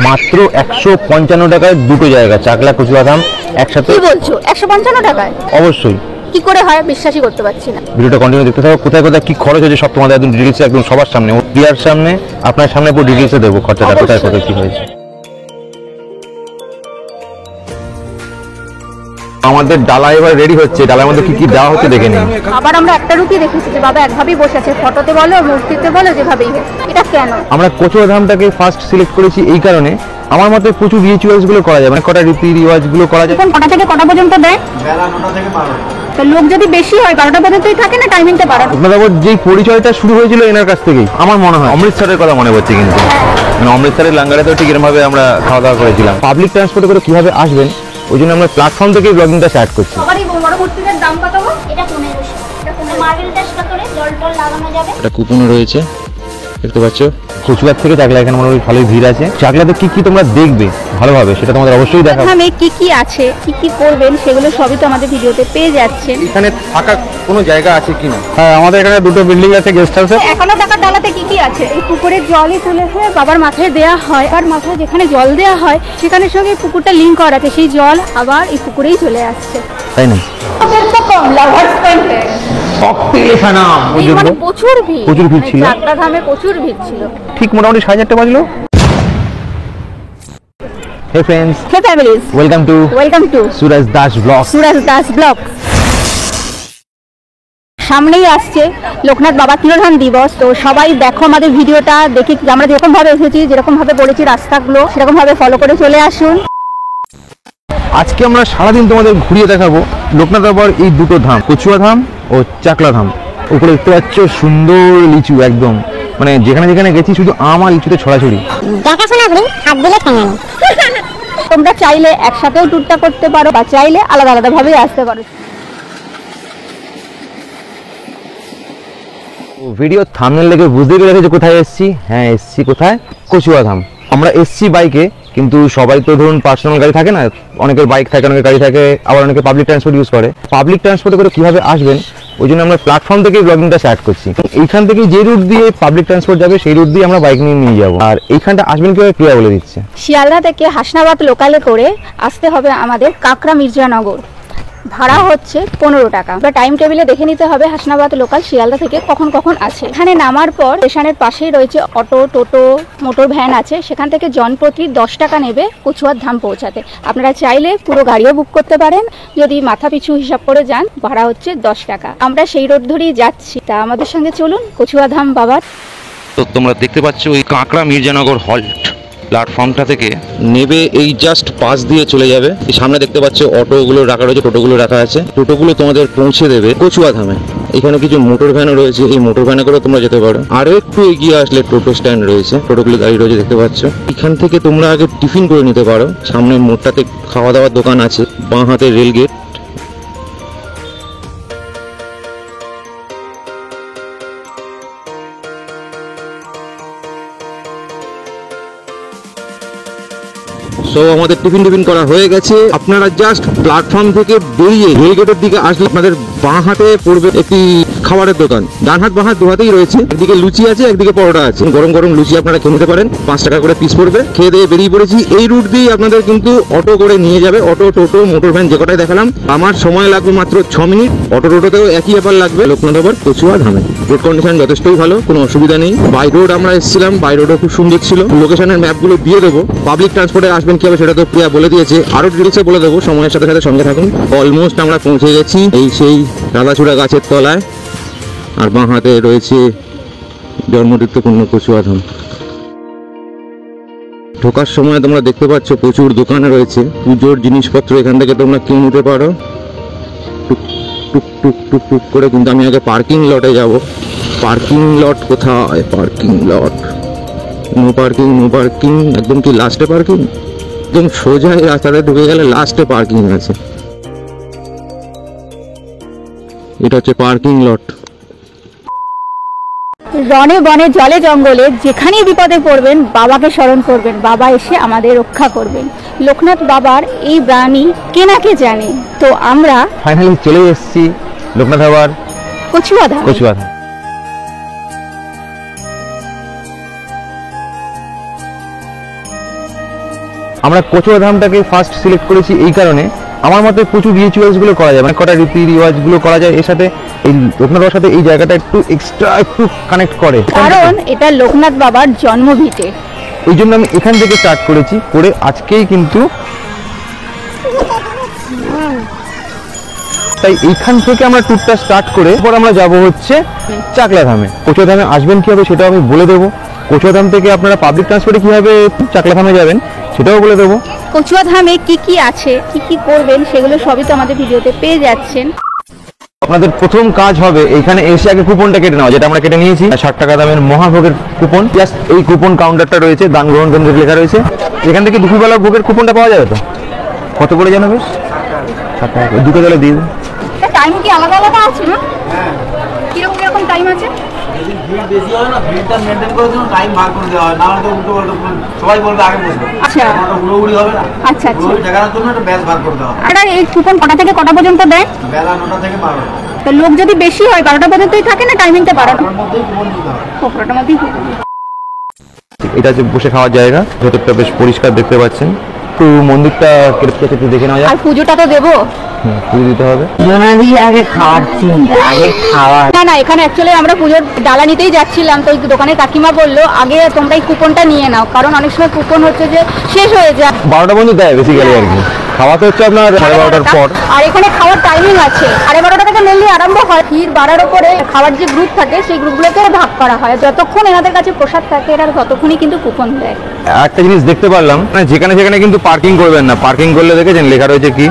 মাত্র 155 টাকায় দুটো জায়গা, চাকলা কচুয়া ধাম একসাথে। কি বলছো 155 টাকায়? অবশ্যই। কি করে হয় বিশ্বাসই করতে পারছি না। ভিডিওটা কন্টিনিউ দেখতে থাকো, কোথায় কোথায় কি খরচ হয়েছে সব তোমাদের একদম ডিটেইলসে, একদম সবার সামনে, প্রিয়ার সামনে, আপনার সামনে পুরো ডিটেইলসে দেবো খরচাটা কোথায় কোথায় কি হয়েছে। আমাদের ডালা এবার রেডি হচ্ছে, ডালার মধ্যে কি কি দেওয়া হচ্ছে দেখে নিন। আবার আমরা একটা রুটি দেখেছি যে বাবা একভাবেই বসে আছে, ফটোতে বলো মূর্তিতে বলো যেভাবেই হোক, এটা কেন? আমরা কচুয়া ধামটাকে ফার্স্ট সিলেক্ট করেছি এই কারণে, আমার মতে প্রচুর রিচুয়ালস গুলো করা যায়, মানে কটা রীতি রিওয়াজ গুলো করা যায়। এখন কটা থেকে কটা পর্যন্ত দেয়? বেলা 9টা থেকে 12টা। তো লোক যদি বেশি হয় 12টা পর্যন্তই থাকে না টাইমিংটা বাড়ানো? আপনাদের যেই পরিচয়টা শুরু হয়েছিল এনার কাছ থেকেই আমার মনে হয়, অমৃতসরের কথা মনে পড়ছে কিন্তু, মানে অমৃতসরের লাঙ্গারে তো ঠিক এরকম ভাবে আমরা খাওয়া দাওয়া করেছিলাম। পাবলিক ট্রান্সপোর্টে করে কিভাবে আসবেন ওই জন্য আমরা প্ল্যাটফর্ম থেকে ব্লগিংটা স্টার্ট করছি। সবারই বড় মূর্তিটার দাম কত গো? এটা 1500। এটা 15 মার্বেল টাচ করে জল টল লাগানো যাবে। একটা কুপনও রয়েছে দেখতে পাচ্ছ। কচুয়ার থেকে চাকলা এখানে মোটামুটি ভালোই ভিড় আছে। চাকলাতে কি কি তোমরা দেখবে ভালোভাবে সেটা তোমাদের অবশ্যই দেখাবো। এখানে কি কি আছে, কি কি করবেন সেগুলো সবই তো আমাদের ভিডিওতে পেয়ে যাচ্ছেন। এখানে থাকা কোনো জায়গা আছে কিনা? হ্যাঁ, আমাদের এখানে দুটো বিল্ডিং আছে গেস্ট হাউসে। 51 টাকার ডালাতে কি কি আছে? এই পুকুরের জলই তুলে হয়ে বাবার মাথায় দেয়া হয়, আর মাথায় যেখানে জল দেয়া হয় সেখানের সঙ্গে পুকুরটা লিঙ্ক করা আছে, সেই জল আবার এই পুকুরেই চলে আসছে। তাই না? মানে প্রচুর ভিড়, প্রচুর ভিড় ছিল। চাকলা ধামে প্রচুর ভিড় ছিল। ঠিক মোটামুটি 4:30 বাজলো। Hey friends, hey families, welcome to Suraj Das blog. Suraj Das blog. সামনেই আসছে লোকনাথ বাবা তিরোধান দিবস, তো সবাই দেখো আমাদের ভিডিওটা দেখে আমরা যেরকম ভাবে এসেছি, যেরকম ভাবে বলেছি রাস্তাগুলো সেরকম ভাবে ফলো করে চলে আসুন। আজকে আমরা সারাদিন তোমাদের ঘুরিয়ে দেখাবো লোকনাথ বাবার এই দুটো ধাম, কচুয়া ধাম ও চাকলা ধাম। উপরে দেখতে পাচ্ছ সুন্দর লিচু, একদম মানে যেখানে যেখানে গেছি শুধু আম আর লিচুতে ছড়াছড়ি। দেখাশোনা করি, হাত দিলে ঠেঙানো। তোমরা চাইলে একসাথেও ট্যুরটা করতে পারো বা চাইলে আলাদা আলাদা ভাবে আসতে পারো। ভিডিও থাম্বনেল দেখে বুঝতেই পেরেছো যে কোথায় এসেছি। হ্যাঁ, এসেছি কোথায়? কচুয়া ধাম। আমরা এসেছি বাইকে, কিন্তু সবাই তো ধরুন পার্সোনাল গাড়ি থাকে না, অনেকের বাইক থাকে, অনেকের গাড়ি থাকে, আবার অনেকে পাবলিক ট্রান্সপোর্ট ইউজ করে। পাবলিক ট্রান্সপোর্টে করে কিভাবে আসবেন ওই জন্য আমরা প্ল্যাটফর্ম থেকেই ব্লগিংটা স্টার্ট করছি। এইখান থেকে যে রুট দিয়ে পাবলিক ট্রান্সপোর্ট যাবে সেই রুট দিয়ে আমরা বাইক নিয়ে যাবো। আর এইখানটা আসবেন কিভাবে প্রিয়া বলে দিচ্ছে। শিয়ালদা থেকে হাসনাবাদ লোকালে করে আসতে হবে আমাদের কাকড়া মির্জানগর। ভাড়া হচ্ছে 15 টাকা। টাইম টেবিলে দেখে নিতে হবে হাসনাবাদ লোকাল শিয়ালদা থেকে কখন কখন আছে। এখানে নামার পর স্টেশনের পাশেই রয়েছে অটো, টোটো, মোটর ভ্যান আছে, সেখান থেকে জনপ্রতি 10 টাকা নেবে কচুয়ার ধাম পৌঁছাতে। আপনারা চাইলে পুরো গাড়িও বুক করতে পারেন, যদি মাথা পিছু হিসাব করে যান ভাড়া হচ্ছে 10 টাকা। আমরা সেই রোড ধরেই যাচ্ছি, তা আমাদের সঙ্গে চলুন কচুয়া ধাম বাবার। তো তোমরা দেখতে পাচ্ছ ওই কাঁকড়া মির্জানগর হল্ট প্ল্যাটফর্মটা থেকে নেবে এই জাস্ট পাশ দিয়ে চলে যাবে। এই সামনে দেখতে পাচ্ছ অটোগুলো রাখা রয়েছে, টোটোগুলো রাখা আছে। টোটোগুলো তোমাদের পৌঁছে দেবে কচুয়া ধামে। এখানে কিছু মোটর ভ্যানও রয়েছে, এই মোটর ভ্যানে করে তোমরা যেতে পারো। আরো একটু এগিয়ে আসলে টোটো স্ট্যান্ড রয়েছে, টোটোগুলো দাঁড়িয়ে রয়েছে দেখতে পাচ্ছ। এখান থেকে তোমরা আগে টিফিন করে নিতে পারো। সামনে মোড়টাতে খাওয়া দাওয়ার দোকান আছে, বাঁ হাতে রেল গেট। তো আমাদের টিফিন করা হয়ে গেছে। আপনারা জাস্ট প্ল্যাটফর্ম থেকে বেরিয়ে রেলগেটের দিকে আসলে আপনাদের বাঁ হাতে পড়বে একটি খাবারের দোকান। ডান হাত বাঁ হাত দু হাতেই রয়েছে। একদিকে লুচি আছে, একদিকে পরোটা আছে। গরম গরম লুচি আপনারা খেয়ে নিতে পারেন, 5 টাকা করে পিস পড়বে। খেয়ে দিয়ে বেরিয়ে পড়েছি। এই রুট দিয়ে আপনাদের কিন্তু অটো করে নিয়ে যাবে। অটো, টোটো, মোটর ভ্যান যে কটাই দেখালাম। আমার সময় লাগবে মাত্র 6 মিনিট। অটো টোটোতেও একই ব্যাপার লাগবে। লোকনাথ বাবার কচুয়া ধামে রোড কন্ডিশন যথেষ্টই ভালো, কোনো অসুবিধা নেই। বাই রোড আমরা এসেছিলাম, বাই রোডও খুব সুন্দর ছিল। লোকেশনের ম্যাপগুলো দিয়ে দেবো। পাবলিক ট্রান্সপোর্টে আসবেন কিভাবে সেটা তো প্রিয়া বলে দিয়েছে, আরো ডিটেলসে বলে দেবো। সময়ের সাথে সাথে সঙ্গে থাকুন। অলমোস্ট আমরা পৌঁছে গেছি এই সেই রাধাচূড়া গাছের তলায়। আর বাঁ হাতে রয়েছে জন্মতীর্থপূর্ণ কচুয়া ধাম। ঢোকার সময় তোমরা দেখতে পাচ্ছ প্রচুর দোকান রয়েছে, পুজোর জিনিসপত্র এখান থেকে তোমরা কিনে নিতে পারো। টুক টুক টুক টুক টুক করে। কিন্তু আমি আগে পার্কিং লটে যাব। পার্কিং লট কোথায়? Parking lot, no parking, no parking. একদম কি লাস্টে পার্কিং? একদম সোজা রাস্তাতে ঢুকে গেলে লাস্টে পার্কিং আছে। এটা হচ্ছে পার্কিং লট। রনে বনে জলে জঙ্গলে যেখানেই বিপদে পড়বেন বাবাকে স্মরণ করবেন, বাবা এসে আমাদের রক্ষা করবেন। লোকনাথ বাবার এই বাণী কে না কে জানে। তো আমরা ফাইনালি চলে এসেছি লোকনাথ বাবার কচুয়া ধাম। আমরা কচুয়া ধামটাকে ফার্স্ট সিলেক্ট করেছি এই কারণে, আমার মতে প্রচুর রিচুয়ালসগুলো করা যায়, মানে কটা রীতি রিওয়াজগুলো করা যায় এর সাথে, এই লোকনাথ বাবার সাথে এই জায়গাটা একটু এক্সট্রা একটু কানেক্ট করে, কারণ এটা লোকনাথ বাবার জন্মভিটে। এই জন্য আমি এখান থেকে স্টার্ট করেছি, করে আজকেই কিন্তু তাই এইখান থেকে আমরা ট্যুরটা স্টার্ট করে এরপর আমরা যাব হচ্ছে চাকলা ধামে। কচুয়া ধামে আসবেন কীভাবে সেটাও আমি বলে দেবো, কচুয়া ধাম থেকে আপনারা পাবলিক ট্রান্সপোর্টে কীভাবে চাকলা ধামে যাবেন সেটাও বলে দেবো। কচুয়া ধামে কি কি আছে, কি কি করবেন সেগুলো সবই তো আমাদের ভিডিওতে পেয়ে যাচ্ছেন। আপনাদের প্রথম কাজ হবে এখানে এসে আগে কুপনটা কেটে নেওয়া, যেটা আমরা কেটে নিয়েছি 60 টাকা দামের মহাভোগের কুপন। জাস্ট এই কুপন কাউন্টারটা রয়েছে, দান গ্রহণ কেন্দ্র লেখা রয়েছে, এখান থেকে দুপুরবেলা ভোগের কুপনটা পাওয়া যাবে। তো কত করে জানো বেশ? 60 টাকা, দুটো জলে দিয়ে দিন। টাইম কি আলাদা আলাদা আছে না? কিরকম কিরকম টাইম আছে? ভিড় বেশি হয় না, ভিড়টা মেনটেন করার জন্য টাইম ভাগ করে দেওয়া হয়, না হলে তো উল্টো পাল্টা সবাই বলবে আগে বসবে, আচ্ছা হুড়োহুড়ি হবে না। আচ্ছা আচ্ছা। হুড়োহুড়ি ঠেকানোর জন্য একটা ব্যাচ ভাগ করে দেওয়া হয়। আর এই কুপন কটা থেকে কটা পর্যন্ত দেয়? বেলা 9টা থেকে 12টা। তো লোক যদি বেশি হয় 12টা পর্যন্তই থাকে না টাইমিংটা বাড়ানো? তার মধ্যেই কুপন দিতে হয়। 12টার মধ্যেই কুপন। এটা হচ্ছে বসে খাওয়ার জায়গা, ভেতরটা বেশ পরিষ্কার দেখতে পাচ্ছেন। একটু মন্দিরটা কেটে দেখে নেওয়া আর যায়। পুজোটা তো দেবো। পুজো দিতে হবে। আগে খাওয়াচ্ছি, আগে খাওয়া। না না, এখানে অ্যাকচুয়ালি আমরা পুজোর ডালা নিতেই যাচ্ছিলাম, তো দোকানের কাকিমা বললো আগে তোমরা এই কুপনটা নিয়ে নাও, কারণ অনেক সময় কুপন হচ্ছে যে শেষ হয়ে যায়। 12টা পর্যন্ত দেয় বেসিক্যালি আর কি, খাওয়া তো হচ্ছে আপনার 12:30টার পর। আর এখানে খাওয়ার টাইমিং আছে 12:30টা থেকে মেনলি আরম্ভ হয়। ভিড় বাড়ার উপরে খাওয়ার যে গ্রুপ থাকে সেই গ্রুপগুলোকে ভাগ করা হয়, যতক্ষণ এনাদের কাছে প্রসাদ থাকে এরা ততক্ষণই কিন্তু কুপন দেয়। একটা জিনিস দেখতে পারলাম, মানে যেখানে সেখানে কিন্তু পার্কিং করবেন না, পার্কিং করলে দেখেছেন লেখা রয়েছে কি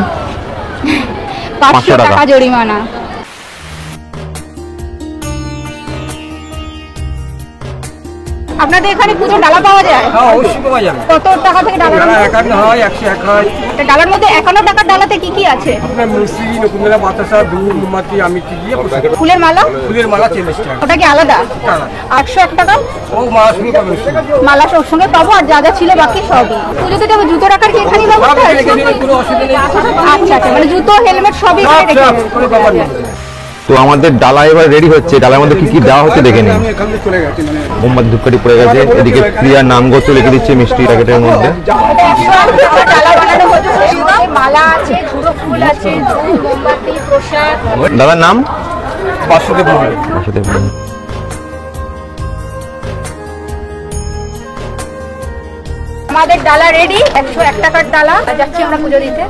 500 টাকা টাকা জরিমানা। আপনাদের এখানে পুজোর ডালা পাওয়া যায়? হ্যাঁ, অবশ্যই পাওয়া যাবে। কত টাকা থেকে ডালা? ডালা 51 হয়, 101 হয়। ডালার মধ্যে 51 টাকার ডালাতে কি কি আছে? আপনার মিষ্টি, নকুমেলা, বাতাসা, দুধ, মোমবাতি, আমিতি দিয়ে ফুলের মালা? ফুলের মালা 40 টাকা। ওটা কি আলাদা? আলাদা। 101 টাকা ও মালা শুরু পাবেন। মালা ওর সঙ্গে পাবো, আর যা যা ছিল বাকি সবই। পুজোতে যাবো, জুতো রাখার কি এখানেই ব্যবস্থা আছে? কোনো অসুবিধা নেই। আচ্ছা আচ্ছা, মানে জুতো হেলমেট সবই এখানে রেখে সব, দেবো। কোনো ব্যাপার নেই। তো আমাদের ডালা এবার রেডি হচ্ছে, ডালার মধ্যে কি কি দেওয়া হচ্ছে দেখে নিন। আমি এখান থেকে চলে গেছি, মানে মোমবাতি ধূপকাঠি পড়ে গেছে, এদিকে প্রিয়ার নামগোত্র লিখে দিচ্ছে মিষ্টি প্যাকেটের মধ্যে। ডালা বানানো হচ্ছে, মালা আছে, ঝুড়ো ফুল আছে, ধূপ, মোমবাতি, প্রসাদ। দাদার নাম? বাসুদেব মহল। বাসুদেব। আমাদের ডালা রেডি, 101 টাকার ডালা। যাচ্ছি আমরা পুজো দিতে।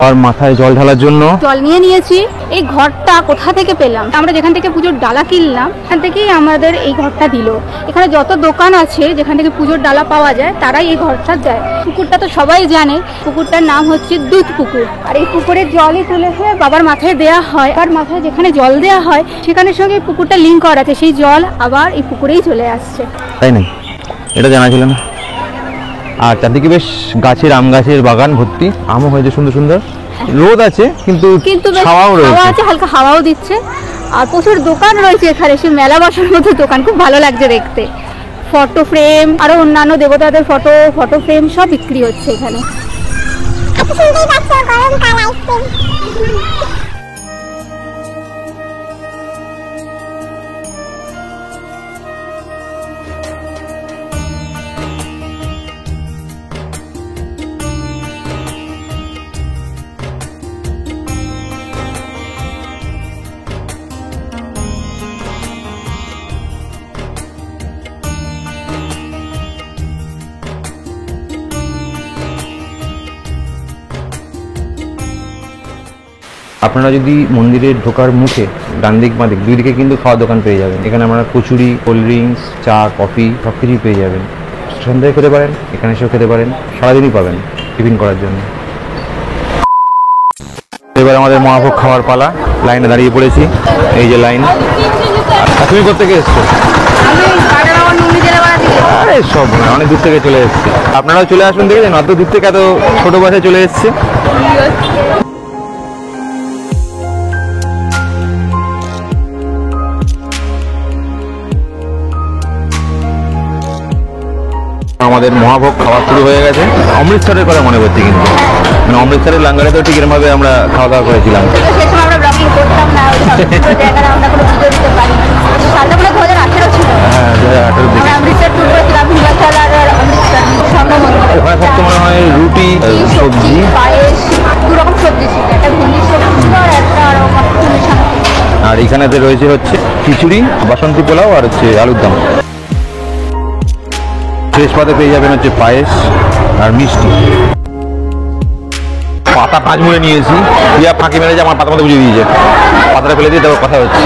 আর মাথায় জল ঢালার জন্য জল নিয়ে নিয়েছি। এই ঘরটা কোথা থেকে পেলাম? আমরা যেখান থেকে পুজোর ডালা কিনলাম সেখান থেকেই আমাদের এই ঘরটা দিল। এখানে যত দোকান আছে যেখান থেকে পুজোর ডালা পাওয়া যায় তারাই এই ঘরটা দেয়। পুকুরটা তো সবাই জানে, পুকুরটার নাম হচ্ছে দুধ পুকুর। আর এই পুকুরের জলই তুলে হয়ে বাবার মাথায় দেয়া হয়, আর মাথায় যেখানে জল দেয়া হয় সেখানের সঙ্গে এই পুকুরটা লিঙ্ক করা আছে, সেই জল আবার এই পুকুরেই চলে আসছে। তাই না? এটা জানা ছিল না। আর চারদিকে বেশ গাছের, আম গাছের বাগান ভর্তি, আমও হয়েছে সুন্দর সুন্দর। রোদ আছে কিন্তু কিন্তু বেশ হাওয়াও হাওয়া রয়েছে। আছে, হালকা হাওয়াও দিচ্ছে। আর প্রচুর দোকান রয়েছে এখানে, সে মেলা বসার মতো দোকান, খুব ভালো লাগছে দেখতে। ফটো ফ্রেম, আরো অন্যান্য দেবতাদের ফটো ফ্রেম সব বিক্রি হচ্ছে এখানে। আপনারা যদি মন্দিরের ঢোকার মুখে ডান দিক বাঁ দিক দুই দিকে কিন্তু খাওয়ার দোকান পেয়ে যাবেন। এখানে আপনারা কচুরি, কোল্ড ড্রিঙ্কস, চা, কফি সব কিছুই পেয়ে যাবেন। সন্ধ্যায় খেতে পারেন, এখানে এসেও খেতে পারেন, সারাদিনই পাবেন টিফিন করার জন্য। এবার আমাদের মহাভোগ খাওয়ার পালা, লাইনে দাঁড়িয়ে পড়েছি, এই যে লাইন। তুমি কোথেকে এসছো? আরে সব নয়, অনেক দূর থেকে চলে এসেছি। আপনারাও চলে আসবেন, দেখেছেন অত দূর থেকে এত ছোট বাসে চলে এসছে। আমাদের মহাভোগ খাওয়া শুরু হয়ে গেছে। অমৃতসরের কথা মনে করছি, কিন্তু মানে অমৃতসরের লাঙ্গারে তো ঠিক এরকমভাবে আমরা খাওয়া দাওয়া করেছিলাম। সেই সময় আমরা ব্লগিং করতাম না, জায়গায় আমরা কোনো ভিডিও দিতে পারি। সালটা মনে 2018 ছিল। হ্যাঁ, 2018 দিকে আমরা অমৃতসর ট্যুর করেছিলাম, হিমাচল আর অমৃতসর স্বর্ণ মন্দির। ওখানে থাকতে মনে হয় রুটি, সবজি, পায়েস, দু রকম সবজি ছিল, একটা ভেন্ডি সবজি ছিল আর একটা আরো মিশানো। আর এখানেতে রয়েছে হচ্ছে খিচুড়ি, বাসন্তী পোলাও আর হচ্ছে আলুর দম। শেষ পাতে পেয়ে যাবেন হচ্ছে পায়েস আর মিষ্টি। পাতা পাঁচ মুড়ে নিয়েছি, দিয়া ফাঁকি মেরেছে, আমার পাতার মধ্যে বুঝিয়ে দিয়েছে, পাতাটা ফেলে দিয়ে তারপর কথা হচ্ছে।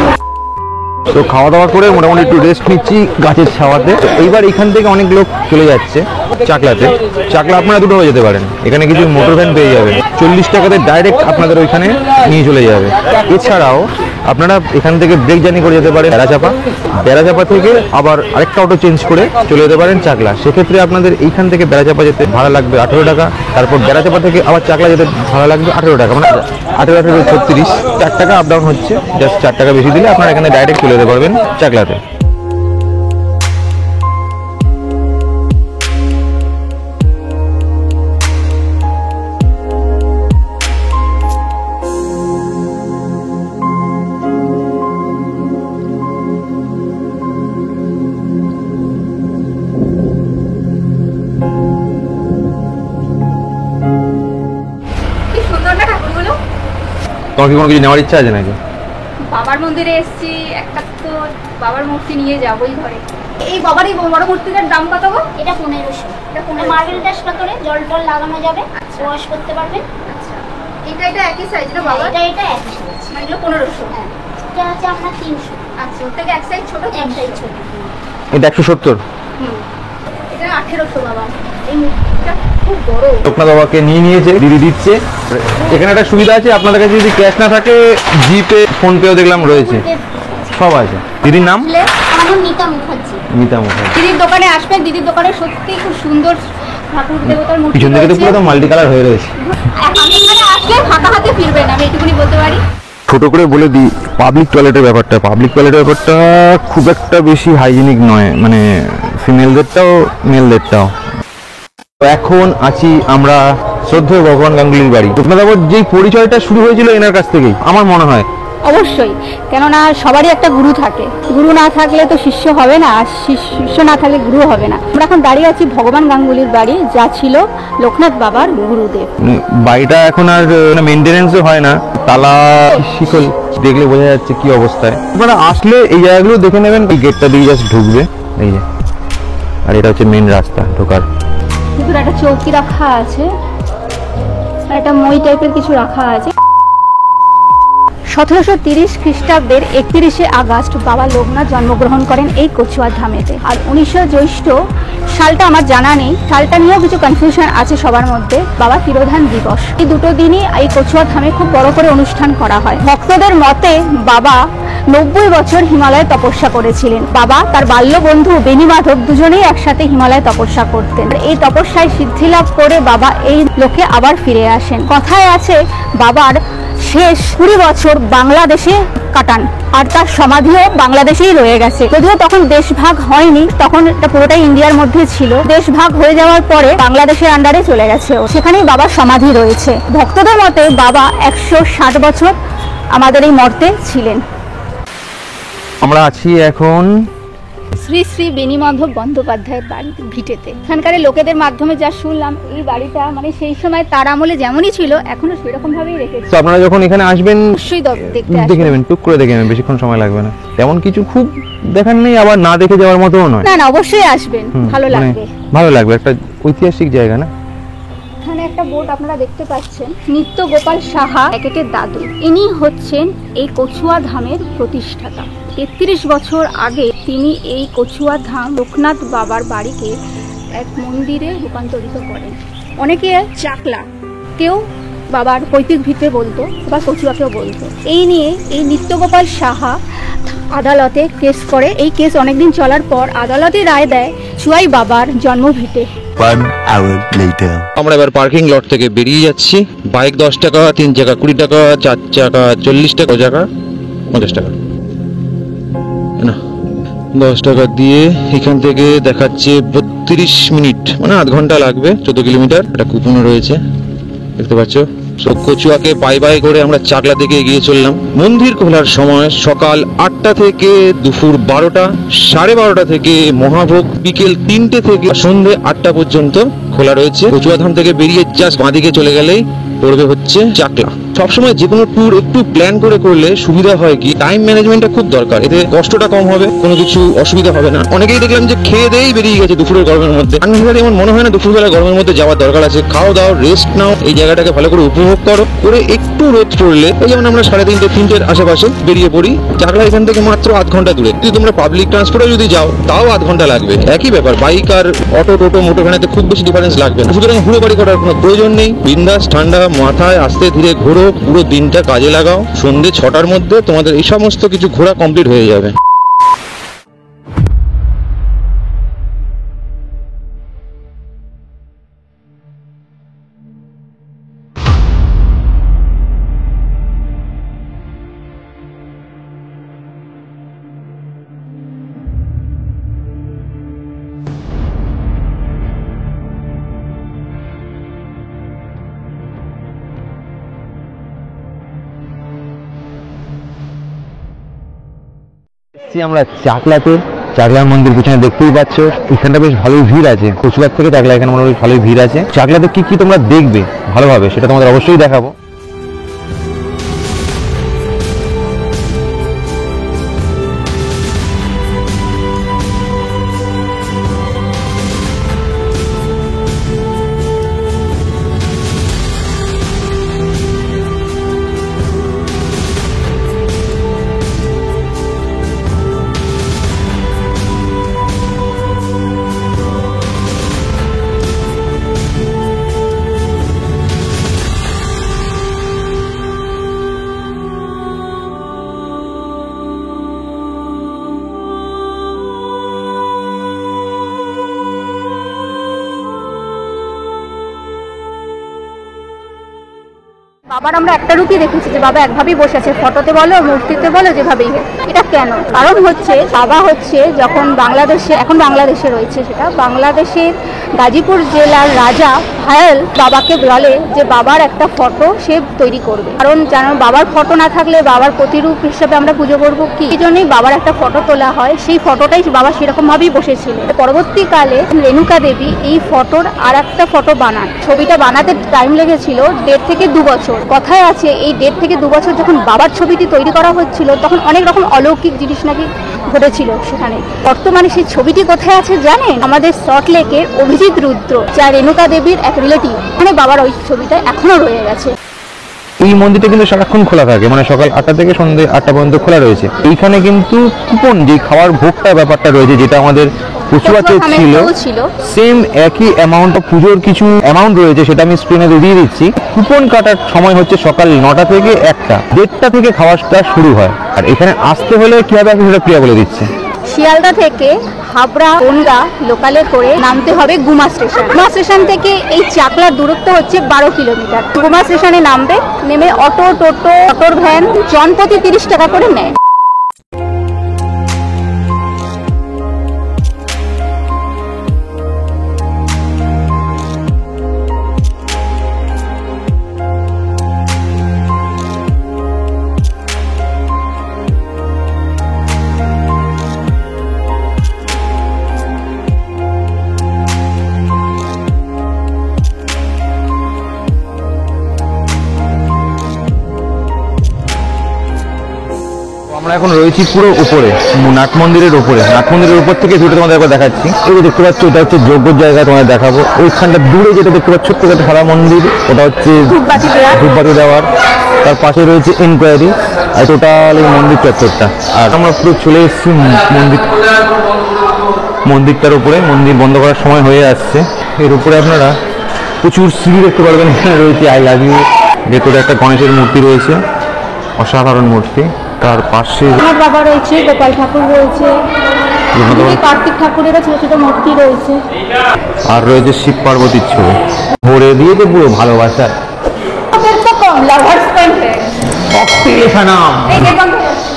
তো খাওয়া দাওয়া করে মোটামুটি একটু রেস্ট নিচ্ছি গাছের ছাওয়াতে। এইবার এখান থেকে অনেক লোক চলে যাচ্ছে চাকলাতে। চাকলা আপনারা দুটো হয়ে যেতে পারেন, এখানে কিছু মোটর ভ্যান পেয়ে যাবেন, 40 টাকাতে ডাইরেক্ট আপনাদের ওইখানে নিয়ে চলে যাবে। এছাড়াও আপনারা এখান থেকে ব্রেক জার্নি করে যেতে পারেন বেড়াচাপা, বেড়াচাপা থেকে আবার আরেকটা অটো চেঞ্জ করে চলে যেতে পারেন চাকলা। সেক্ষেত্রে আপনাদের এইখান থেকে বেড়াচাপা যেতে ভাড়া লাগবে 18 টাকা, তারপর বেড়াচাপা থেকে আবার চাকলা যেতে ভাড়া লাগবে 18 টাকা, মানে 18 36, 4 টাকা আপ ডাউন হচ্ছে। জাস্ট 4 টাকা বেশি দিলে আপনারা এখানে ডাইরেক্ট চলে যেতে পারবেন চাকলাতে। কি সুন্দর না ঠাকুরগুলো। তোমার কি কোনো কিছু নেওয়ার ইচ্ছা আছে নাকি? বাবার মন্দিরে এসেছি, একটা তো বাবার মূর্তি নিয়ে যাবোই ঘরে। এই বাবার এই বড় মূর্তিটার দাম কত গো? এটা 1500। এটা মার্বেল টাচ পাথরে জল টল লাগানো যাবে, ওয়াশ করতে পারবেন। আচ্ছা, এটা একই সাইজ না বাবা? এটা একই সাইজ। মানে এগুলো 1500। হ্যাঁ, এটা আছে আপনার 300। আচ্ছা, ওর থেকে এক সাইজ ছোট, এক সাইজ ছোট। এটা 170। এটা 1800 বাবা। এই মূর্তিটা খুব বড়। লোকনাথ বাবাকে নিয়ে নিয়েছে, দিদি দিচ্ছে। এখানে একটা সুবিধা আছে, আপনাদের কাছে যদি ক্যাশ না থাকে জিপে, ফোন পেও দেখলাম রয়েছে, সব আছে। দিদির নাম? আমার নাম নিতা মুখার্জি। মিতা মুখার্জি। দিদির দোকানে আসবেন, দিদির দোকানে সত্যি খুব সুন্দর ঠাকুর দেবতার মূর্তি পিছন থেকে তো পুরো মাল্টি কালার হয়ে রয়েছে। এখানে আসলে ফাঁকা হাতে ফিরবেন, আমি এটুকুনি বলতে পারি। ছোট করে বলে দিই পাবলিক টয়লেটের ব্যাপারটা। পাবলিক টয়লেটের ব্যাপারটা খুব একটা বেশি হাইজিনিক নয়, মানে ফিমেলদেরটাও মেলদেরটাও। এখন আছি আমরা শ্রদ্ধেয় ভগবান গাঙ্গুলির বাড়ি। লোকনাথ বাবার যেই পরিচয়টা শুরু হয়েছিল এনার কাছ থেকেই আমার মনে হয়। অবশ্যই, কেননা সবারই একটা গুরু থাকে, গুরু না থাকলে তো শিষ্য হবে না, আর শিষ্য না থাকলে গুরু হবে না। আমরা এখন দাঁড়িয়ে আছি ভগবান গাঙ্গুলির বাড়ি, যা ছিল লোকনাথ বাবার গুরুদেব। বাড়িটা এখন আর মেনটেনেন্সও হয় না, তালা শিকল দেখলে বোঝা যাচ্ছে কি অবস্থায়। আপনারা আসলে এই জায়গাগুলো দেখে নেবেন। এই গেটটা দিয়ে জাস্ট ঢুকবে, এই যে, আর এটা হচ্ছে মেন রাস্তা ঢোকার। ভিতরে একটা চৌকি রাখা আছে, আর একটা মই টাইপের কিছু রাখা আছে। 1730 খ্রিস্টাব্দের 31শে আগস্ট বাবা লোকনাথ জন্মগ্রহণ করেন এই কচুয়া ধামেতে। আর 1900 জ্যৈষ্ঠ সালটা আমার জানা নেই, সালটা নিয়েও কিছু কনফিউশন আছে সবার মধ্যে। বাবা তিরোধান দিবস, এই দুটো দিনই এই কচুয়া ধামে খুব বড় করে অনুষ্ঠান করা হয়। ভক্তদের মতে বাবা 90 বছর হিমালয়ে তপস্যা করেছিলেন। বাবা তার বাল্য বন্ধু বেনি মাধব দুজনেই একসাথে হিমালয়ে তপস্যা করতেন। এই তপস্যায় সিদ্ধি লাভ করে বাবা এই লোকে আবার ফিরে আসেন। কথায় আছে বাবার শেষ 20 বছর বাংলাদেশে কাটান, আর তার সমাধিও বাংলাদেশেই রয়ে গেছে। যদিও তখন দেশ ভাগ হয়নি, তখন এটা পুরোটাই ইন্ডিয়ার মধ্যে ছিল। দেশ ভাগ হয়ে যাওয়ার পরে বাংলাদেশের আন্ডারে চলে গেছে, সেখানেই বাবার সমাধি রয়েছে। ভক্তদের মতে বাবা 160 বছর আমাদের এই মর্তে ছিলেন। আমরা আছি এখন শ্রী শ্রী বেণীমাধব বন্দ্যোপাধ্যায়ের বাড়ি ভিটেতে। এখানকার লোকেদের মাধ্যমে যা শুনলাম, এই বাড়িটা মানে সেই সময় তার আমলে যেমনই ছিল এখনো সেরকম ভাবেই রেখেছে। তো আপনারা যখন এখানে আসবেন অবশ্যই দেখতে দেখে আসবেন। নেবেন, টুক করে দেখে নেবেন, বেশিক্ষণ সময় লাগবে না। তেমন কিছু খুব দেখার নেই, আবার না দেখে যাওয়ার মতোও নয়। না না, অবশ্যই আসবেন, ভালো মানে লাগবে। ভালো লাগবে, একটা ঐতিহাসিক জায়গা না। এখানে একটা বোর্ড আপনারা দেখতে পাচ্ছেন, নিত্য গোপাল সাহা প্যাকেটের দাদু। ইনি হচ্ছেন এই কচুয়া ধামের প্রতিষ্ঠাতা। 33 বছর আগে তিনি এই কচুয়া ধাম লোকনাথ বাবার বাড়িকে এক মন্দিরে রূপান্তরিত করেন। অনেকে চাকলা, কেউ বাবার পৈতৃক ভিটে বলতো বা কচুয়াকেও বলতো। এই নিয়ে এই নিত্যগোপাল সাহা আদালতে কেস করে। এই কেস অনেকদিন চলার পর আদালতে রায় দেয় চুয়াই বাবার জন্মভিটে। আমরা এবার পার্কিং লট থেকে বেরিয়ে যাচ্ছি। বাইক 10 টাকা, 3 চাকা 20 টাকা, 4 চাকা 40 টাকা, চাকা 50 টাকা না, 10 টাকা দিয়ে এখান থেকে দেখাচ্ছে 32 মিনিট, মানে আধ ঘন্টা লাগবে। 14 কিলোমিটার। একটা কুপনও রয়েছে, দেখতে পাচ্ছ। কচুয়াকে বাই করে আমরা চাকলা থেকে এগিয়ে চললাম। মন্দির খোলার সময় সকাল 8টা থেকে দুপুর 12টা, 12:30 থেকে মহাভোগ, বিকেল 3টে থেকে সন্ধে 8টা পর্যন্ত খোলা রয়েছে। কচুয়া ধাম থেকে বেরিয়ে জাস্ট বাঁদিকে চলে গেলেই পড়বে হচ্ছে চাকলা। সবসময় যে কোনো ট্যুর একটু প্ল্যান করে করলে সুবিধা হয় কি, টাইম ম্যানেজমেন্টটা খুব দরকার, এতে কষ্টটা কম হবে, কোনো কিছু অসুবিধা হবে না। অনেকেই দেখলাম যে খেয়ে দেই বেরিয়ে গেছে দুপুরের গরমের মধ্যে। আমি এমন মনে হয় না দুপুরবেলা গরমের মধ্যে যাওয়ার দরকার আছে। খাও দাও, রেস্ট নাও, এই জায়গাটাকে ভালো করে উপভোগ করো, করে একটু রোদ পড়লে, এই যেমন আমরা 3:30-3টের আশেপাশে বেরিয়ে পড়ি। চাকলা এখান থেকে মাত্র আধ ঘন্টা দূরে। যদি তোমরা পাবলিক ট্রান্সপোর্টে যদি যাও তাও আধ ঘন্টা লাগবে। একই ব্যাপার, বাইক আর অটো, টোটো, মোটরভ্যানেতে খুব বেশি ডিফারেন্স লাগবে না। সুতরাং হুড়োবাড়ি করার কোনো প্রয়োজন নেই। বিন্দাস ঠান্ডা মাথায় আস্তে ধীরে ঘোরো, পুরো দিনটা কাজে লাগাও। সন্ধ্যে 6টার মধ্যে তোমাদের এই সমস্ত কিছু ঘোরা কমপ্লিট হয়ে যাবে। আমরা চাকলাতে, চাকলার মন্দির পিছনে দেখতেই পাচ্ছ, এখানটা বেশ ভালোই ভিড় আছে। কচুয়ার থেকে চাকলা এখানে মনে হয় ভালোই ভিড় আছে। চাকলাতে কি কি তোমরা দেখবে ভালোভাবে সেটা তোমাদের অবশ্যই দেখাবো। বাবার আমরা একটা রূপই দেখেছি যে বাবা একভাবেই বসে আছে, ফটোতে বলো মূর্তিতে বলো যেভাবেই হোক। এটা কেন? কারণ হচ্ছে বাবা হচ্ছে যখন বাংলাদেশে, এখন বাংলাদেশে রয়েছে, সেটা বাংলাদেশের গাজীপুর জেলার রাজা ভায়াল বাবাকে বলে যে বাবার একটা ফটো সে তৈরি করবে। কারণ জানো বাবার ফটো না থাকলে বাবার প্রতিরূপ হিসেবে আমরা পুজো করবো কি, এই জন্যই বাবার একটা ফটো তোলা হয়। সেই ফটোটাই বাবা সেরকম ভাবেই বসেছিল। পরবর্তীকালে রেণুকা দেবী এই ফটোর আর একটা ফটো বানান। ছবিটা বানাতে টাইম লেগেছিল 1.5 থেকে 2 বছর। কথায় আছে এই 1.5 থেকে 2 বছর যখন বাবার ছবিটি তৈরি করা হচ্ছিল তখন অনেক রকম অলৌকিক জিনিস নাকি ঘটেছিল সেখানে। বর্তমানে সেই ছবিটি কোথায় আছে জানেন? আমাদের সল্টলেকের অভিজিৎ রুদ্র, যা রেণুকা দেবীর এক রিলেটিভ, মানে বাবার ওই ছবিটা এখনো রয়ে গেছে। এই মন্দিরটা কিন্তু সারাক্ষণ খোলা থাকে, মানে সকাল 8টা থেকে সন্ধ্যে 8টা পর্যন্ত খোলা রয়েছে। এইখানে কিন্তু কুপন যে খাওয়ার ভোগটা ব্যাপারটা রয়েছে, যেটা আমাদের কচুয়াতে ছিল, সেম একই অ্যামাউন্ট অফ পুজোর কিছু অ্যামাউন্ট রয়েছে, সেটা আমি স্ক্রিনে দিয়ে দিচ্ছি। কুপন কাটার সময় হচ্ছে সকাল 9টা থেকে 1টা, 1:30 থেকে খাওয়াটা শুরু হয়। আর এখানে আসতে হলে কিভাবে আমি সেটা প্রিয়া বলে দিচ্ছে। শিয়ালদা থেকে হাবড়া বনগা লোকালে করে নামতে হবে গুমা স্টেশন। গুমা স্টেশন থেকে এই চাকলার দূরত্ব হচ্ছে 12 কিলোমিটার। গুমা স্টেশনে নামবে, নেমে অটো, টোটো, অটোর ভ্যান জনপ্রতি 30 টাকা করে নেয়। আমরা এখন রয়েছি পুরো উপরে, নাট মন্দিরের উপরে। নাট মন্দিরের উপর থেকে ভিডিও তোমাদের একবার দেখাচ্ছি। এই যে দেখতে পাচ্ছ, এটা হচ্ছে যজ্ঞের জায়গা, তোমাদের দেখাবো। ওইখানটা দূরে যেটা দেখতে পাচ্ছ ছোট্ট একটা সাদা মন্দির, ওটা হচ্ছে ধূপবাতি দেওয়ার। তার পাশে রয়েছে এনকোয়ারি, আর টোটাল এই মন্দির চত্বরটা। আর আমরা পুরো চলে এসেছি মন্দির। মন্দিরটার উপরে, মন্দির বন্ধ করার সময় হয়ে আসছে। এর উপরে আপনারা প্রচুর সিঁড়ি দেখতে পারবেন। এখানে রয়েছে আই লাভ ইউ, ভেতরে একটা গণেশের মূর্তি রয়েছে, অসাধারণ মূর্তি। তার পাশে আমার বাবা রয়েছে, গোপাল ঠাকুর রয়েছে, কার্তিক ঠাকুরেরও ছোট ছোট মূর্তি রয়েছে, আর রয়েছে শিব পার্বতীর ছবি। ভরে দিয়েছে পুরো ভালোবাসা।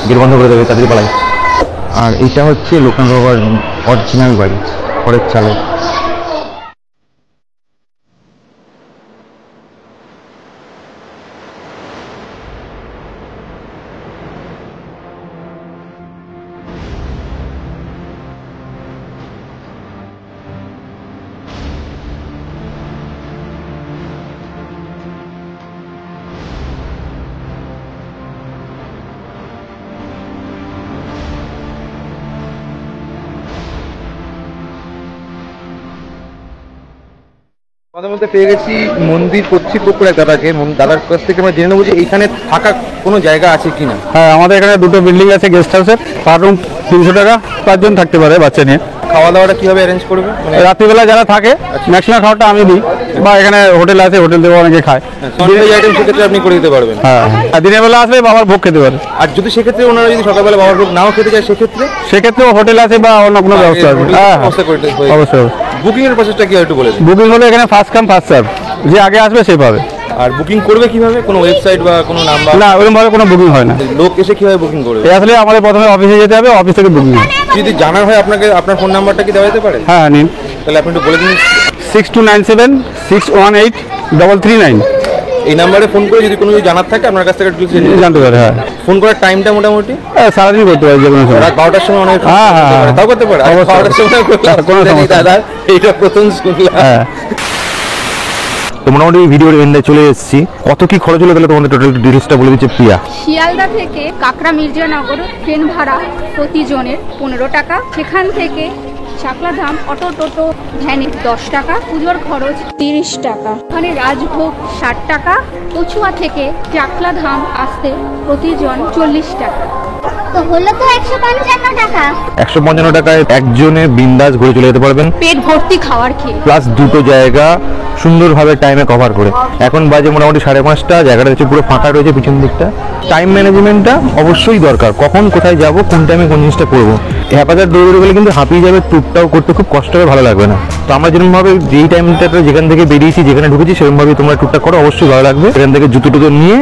গেট বন্ধ করে দেবে, তাদের পালাই। আর এটা হচ্ছে লোকনাথ বাবার অরিজিনাল বাড়ি, পরের চালক। আমাদের মধ্যে পেয়ে গেছি মন্দির কর্তৃপক্ষের এক দাদাকে। দাদার কাছ থেকে আমরা জেনে নেবো যে এইখানে থাকা কোনো জায়গা আছে কিনা। হ্যাঁ, আমাদের এখানে দুটো বিল্ডিং আছে গেস্ট হাউসের, পার রুম 300 টাকা, 5 জন থাকতে পারে বাচ্চা নিয়ে। খাওয়া দাওয়াটা কিভাবে অ্যারেঞ্জ করবে? রাত্রিবেলা যারা থাকে ম্যাক্সিমাম খাওয়াটা আমি দিই, বা এখানে হোটেল আছে, হোটেল থেকে অনেকে খায়। দিনের আইটেম সেক্ষেত্রে আপনি করে দিতে পারবেন। হ্যাঁ, আর দিনের বেলা আসলে বাবার ভোগ খেতে পারে। আর যদি সেক্ষেত্রে ওনারা যদি সকালবেলা বাবার ভোগ নাও খেতে চায় সেক্ষেত্রেও হোটেল আছে বা অন্য কোনো ব্যবস্থা আছে। হ্যাঁ, অবশ্যই। বুকিং এর প্রসেসটা কি একটু বলে দিন। বুকিং হলে এখানে ফার্স্ট কাম ফার্স্ট সার্ভ, যে আগে আসবে সে পাবে। আর বুকিং করবে কিভাবে? কোনো ওয়েবসাইট বা কোনো নাম্বার? না, ওরকম ভাবে কোনো বুকিং হয় না। লোক এসে কিভাবে বুকিং করবে? আসলে আমাদের প্রথমে অফিসে যেতে হবে, অফিস থেকে বুকিং হয়। যদি জানার হয় আপনাকে, আপনার ফোন নাম্বারটা কি দেওয়া যেতে পারে? হ্যাঁ, নিন। তাহলে আপনি একটু বলে দিন। 6297618339। এই নাম্বারে ফোন করে যদি কোনো কিছু জানার থাকে আপনার কাছ থেকে একটু জানতে পারে। হ্যাঁ, ফোন করার টাইমটা মোটামুটি সারাদিন করতে পারে, যে কোনো সময়। রাত 12টার সময় অনেক হ্যাঁ, হ্যাঁ, তাও করতে পারে। অবশ্যই। 12টার সময় কোনো সমস্যা দাদা এইটা প্রথম শুনলাম। হ্যাঁ, তো মোটামুটি ভিডিওর এন্ডে চলে এসেছি। কত কি খরচ হলো তাহলে তোমাদের টোটাল ডিটেলসটা বলে দিচ্ছে প্রিয়া। শিয়ালদা থেকে কাকড়া মির্জানগর ট্রেন ভাড়া প্রতিজনের 15 টাকা, সেখান থেকে চাকলাধাম অটো টোটো ভ্যানে 10 টাকা, পুজোর খরচ 30 টাকা, ওখানে রাজভোগ 60 টাকা, কচুয়া থেকে চাকলাধাম আসতে প্রতিজন 40 টাকা। তো হলো তো 155 টাকা। 155 টাকায় একজনে বিন্দাস ঘুরে চলে যেতে পারবেন, পেট ভর্তি খাবার খেয়ে। প্লাস দুটো জায়গা সুন্দরভাবে টাইমে কভার করে। এখন বাজে মোটামুটি 5:30, জায়গাটা হচ্ছে পুরো ফাঁকা রয়েছে পিছন দিকটা। টাইম ম্যানেজমেন্টটা অবশ্যই দরকার, কখন কোথায় যাব, কোন টাইমে কোন জিনিসটা করবো। হ্যাপাজার দৌড়ে গেলে কিন্তু হাঁপিয়ে যাবে, ট্যুরটাও করতে খুব কষ্ট হবে, ভালো লাগবে না। তো আমরা যেরকমভাবে যেই টাইমটাতে যেখান থেকে বেরিয়েছি, যেখানে ঢুকেছি, সেরকমভাবেই তোমরা ট্যুরটা করো, অবশ্যই ভালো লাগবে। এখান থেকে জুতো টুতো নিয়ে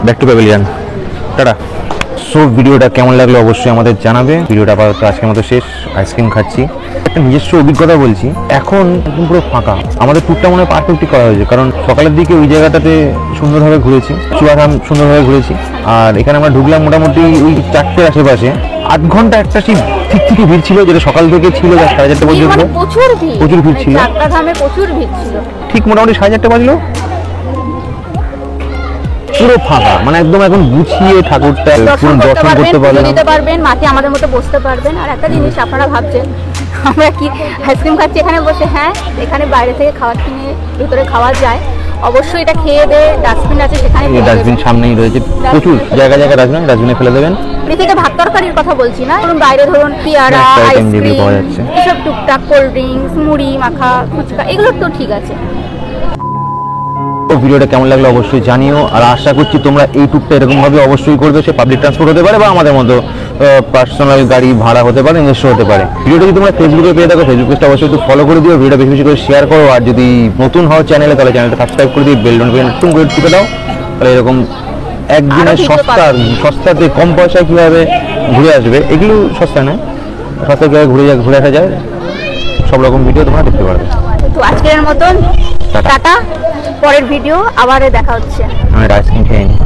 back to pavilion. Tata. So ভিডিওটা কেমন লাগলো অবশ্যই আমাদের জানাবে। ভিডিওটা আপাতত আজকের মতো শেষ। আইসক্রিম খাচ্ছি। একটা নিজস্ব অভিজ্ঞতা বলছি, এখন একদম পুরো ফাঁকা। আমাদের ট্যুরটা মনে হয় পারফেক্টলি করা হয়েছে, কারণ সকালের দিকে ওই জায়গাটাতে সুন্দরভাবে ঘুরেছি, চুয়াধাম সুন্দরভাবে ঘুরেছি। আর এখানে আমরা ঢুকলাম মোটামুটি ওই 4টের আশেপাশে। 8 ঘন্টা একটা ঠিক থেকে ভিড় ছিল, যেটা সকাল থেকে ছিল 4:30 পর্যন্ত। প্রচুর ভিড় ছিল, চাকলাধামে প্রচুর ভিড় ছিল। ঠিক মোটামুটি 4:30 বাজলো, পুরো ফাঁকা। মানে একদম এখন গুছিয়ে ঠাকুরটা পুরো দর্শন করতে পারবেন, মাঠে আমাদের মতো বসতে পারবেন। আর একটা জিনিস আপনারা ভাবছেন আমরা কি আইসক্রিম খাচ্ছি এখানে বসে, হ্যাঁ, এখানে বাইরে থেকে খাবার কিনে ভিতরে খাওয়া যায়। অবশ্যই এটা খেয়ে দিয়ে ডাস্টবিন আছে, সেখানে ডাস্টবিন সামনেই রয়েছে, প্রচুর জায়গা ডাস্টবিনে ফেলে দেবেন। আমি থেকে ভাত তরকারির কথা বলছি না, ধরুন বাইরে ধরুন পেয়ারা, আইসক্রিম, এসব টুকটাক কোল্ড ড্রিঙ্কস, মুড়ি মাখা, ফুচকা, এগুলো তো ঠিক আছে। ভিডিওটা কেমন লাগলো অবশ্যই জানিও। আর আশা করছি তোমরা এই ট্যুরটা এরকম ভাবে অবশ্যই করবে। সে পাবলিক ট্রান্সপোর্ট হতে পারে বা আমাদের মতো পার্সোনাল গাড়ি ভাড়া হতে পারে, নিজস্ব হতে পারে। ভিডিওটা যদি তোমরা ফেসবুকে পেয়ে থাকো, ফেসবুক পেজটা অবশ্যই একটু ফলো করে দিও, ভিডিওটা বেশি বেশি করে শেয়ার করো। আর যদি নতুন হও চ্যানেলে, তাহলে চ্যানেলটা সাবস্ক্রাইব করে দিও, বেল নোটিফিকেশন করে টিপে দাও। তাহলে এরকম একদিনের সস্তাতে কম পয়সায় কিভাবে ঘুরে আসবে, এগুলো সস্তা নয়, সস্তা কীভাবে ঘুরে আসা যায়, সব রকম ভিডিও তোমরা দেখতে পারবে। তো আজকের মতন টাটা, পরের ভিডিও আবার দেখা হচ্ছে। আমি আইসক্রিম খেয়ে নিই।